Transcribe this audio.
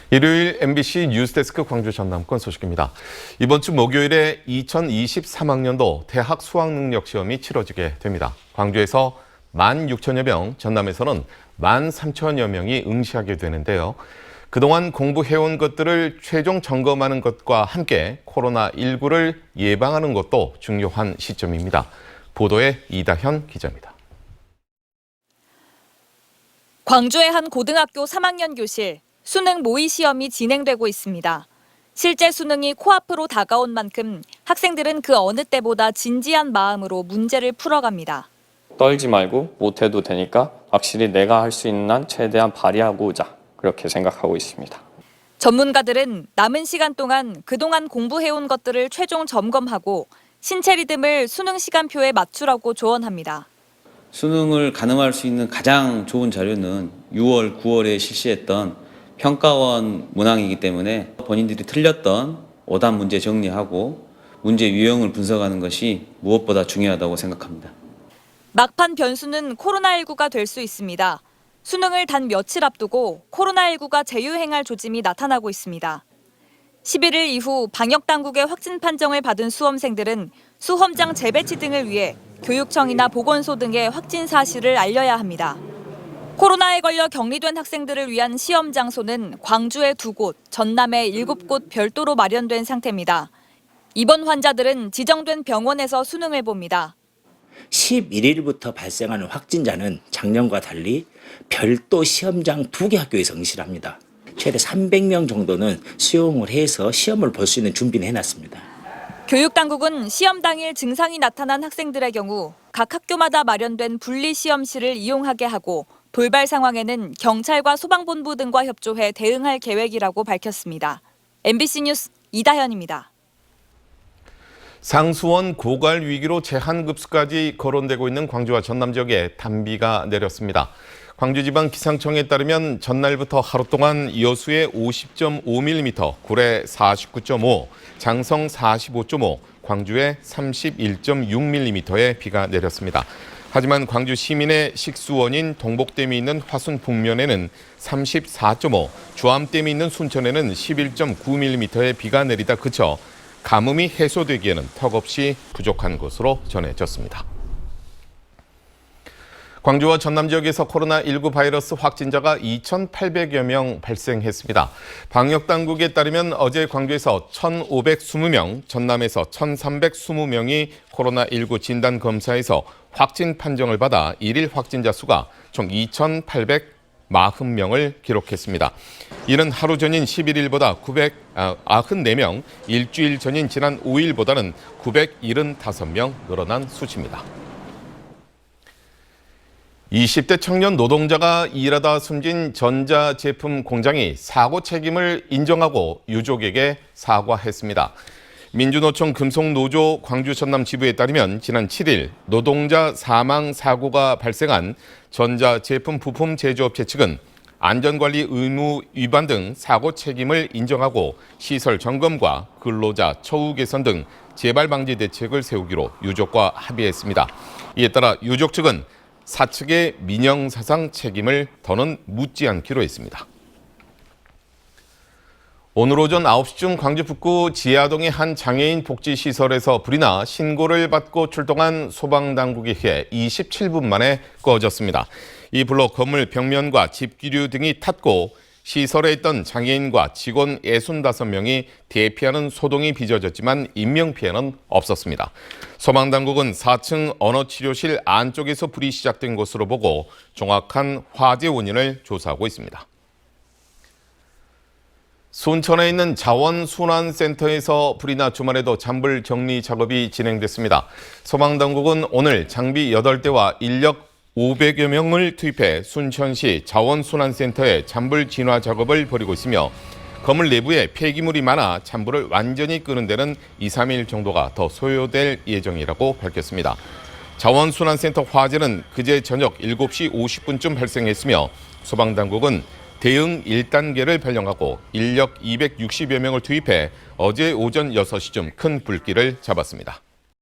일요일 MBC 뉴스데스크 광주 전남권 소식입니다. 이번 주 목요일에 2023학년도 대학 수학능력시험이 치러지게 됩니다. 광주에서 16,000여 명, 전남에서는 13,000여 명이 응시하게 되는데요. 그동안 공부해온 것들을 최종 점검하는 것과 함께 코로나19를 예방하는 것도 중요한 시점입니다. 보도에 이다현 기자입니다. 광주의 한 고등학교 3학년 교실. 수능 모의 시험이 진행되고 있습니다. 실제 수능이 코앞으로 다가온 만큼 학생들은 그 어느 때보다 진지한 마음으로 문제를 풀어갑니다. 떨지 말고 못해도 되니까 확실히 내가 할 수 있는 한 최대한 발휘하고 오자, 그렇게 생각하고 있습니다. 전문가들은 남은 시간 동안 그동안 공부해온 것들을 최종 점검하고 신체 리듬을 수능 시간표에 맞추라고 조언합니다. 수능을 가늠할 수 있는 가장 좋은 자료는 6월, 9월에 실시했던 평가원 문항이기 때문에 본인들이 틀렸던 오답 문제 정리하고 문제 유형을 분석하는 것이 무엇보다 중요하다고 생각합니다. 막판 변수는 코로나19가 될 수 있습니다. 수능을 단 며칠 앞두고 코로나19가 재유행할 조짐이 나타나고 있습니다. 11일 이후 방역당국의 확진 판정을 받은 수험생들은 수험장 재배치 등을 위해 교육청이나 보건소 등의 확진 사실을 알려야 합니다. 코로나에 걸려 격리된 학생들을 위한 시험 장소는 광주에 2곳, 전남에 7곳 별도로 마련된 상태입니다. 입원 환자들은 지정된 병원에서 수능을 봅니다. 11일부터 발생하는 확진자는 작년과 달리 별도 시험장 2개 학교에서 응시를 합니다. 최대 300명 정도는 수용을 해서 시험을 볼 수 있는 준비는 해놨습니다. 교육당국은 시험 당일 증상이 나타난 학생들의 경우 각 학교마다 마련된 분리시험실을 이용하게 하고 돌발 상황에는 경찰과 소방본부 등과 협조해 대응할 계획이라고 밝혔습니다. MBC 뉴스 이다현입니다. 상수원 고갈 위기로 제한급수까지 거론되고 있는 광주와 전남 지역에 단비가 내렸습니다. 광주지방기상청에 따르면 전날부터 하루 동안 여수에 50.5mm, 구례 49.5, 장성 45.5, 광주에 31.6mm의 비가 내렸습니다. 하지만 광주 시민의 식수원인 동복댐이 있는 화순 북면에는 34.5, 주암댐이 있는 순천에는 11.9mm의 비가 내리다 그쳐 가뭄이 해소되기에는 턱없이 부족한 것으로 전해졌습니다. 광주와 전남 지역에서 코로나19 바이러스 확진자가 2,800여 명 발생했습니다. 방역당국에 따르면 어제 광주에서 1,520명, 전남에서 1,320명이 코로나19 진단검사에서 확진 판정을 받아 일일 확진자 수가 총 2,840명을 기록했습니다. 이는 하루 전인 11일보다 994명, 일주일 전인 지난 5일보다는 975명 늘어난 수치입니다. 20대 청년 노동자가 일하다 숨진 전자제품 공장이 사고 책임을 인정하고 유족에게 사과했습니다. 민주노총 금속노조 광주 전남 지부에 따르면 지난 7일 노동자 사망 사고가 발생한 전자제품 부품 제조업체 측은 안전관리 의무 위반 등 사고 책임을 인정하고 시설 점검과 근로자 처우 개선 등 재발 방지 대책을 세우기로 유족과 합의했습니다. 이에 따라 유족 측은 사측의 민영사상 책임을 더는 묻지 않기로 했습니다. 오늘 오전 9시쯤 광주 북구 지하동의 한 장애인 복지시설에서 불이 나 신고를 받고 출동한 소방당국에 의해 27분 만에 꺼졌습니다. 이 불로 건물 벽면과 집기류 등이 탔고 시설에 있던 장애인과 직원 65명이 대피하는 소동이 빚어졌지만 인명피해는 없었습니다. 소방당국은 4층 언어치료실 안쪽에서 불이 시작된 것으로 보고 정확한 화재 원인을 조사하고 있습니다. 순천에 있는 자원순환센터에서 불이 나 주말에도 잔불 정리 작업이 진행됐습니다. 소방당국은 오늘 장비 8대와 인력 500여 명을 투입해 순천시 자원순환센터의 잔불 진화 작업을 벌이고 있으며 건물 내부에 폐기물이 많아 잔불을 완전히 끄는 데는 2, 3일 정도가 더 소요될 예정이라고 밝혔습니다. 자원순환센터 화재는 그제 저녁 7시 50분쯤 발생했으며 소방당국은 대응 1단계를 발령하고 인력 260여 명을 투입해 어제 오전 6시쯤 큰 불길을 잡았습니다.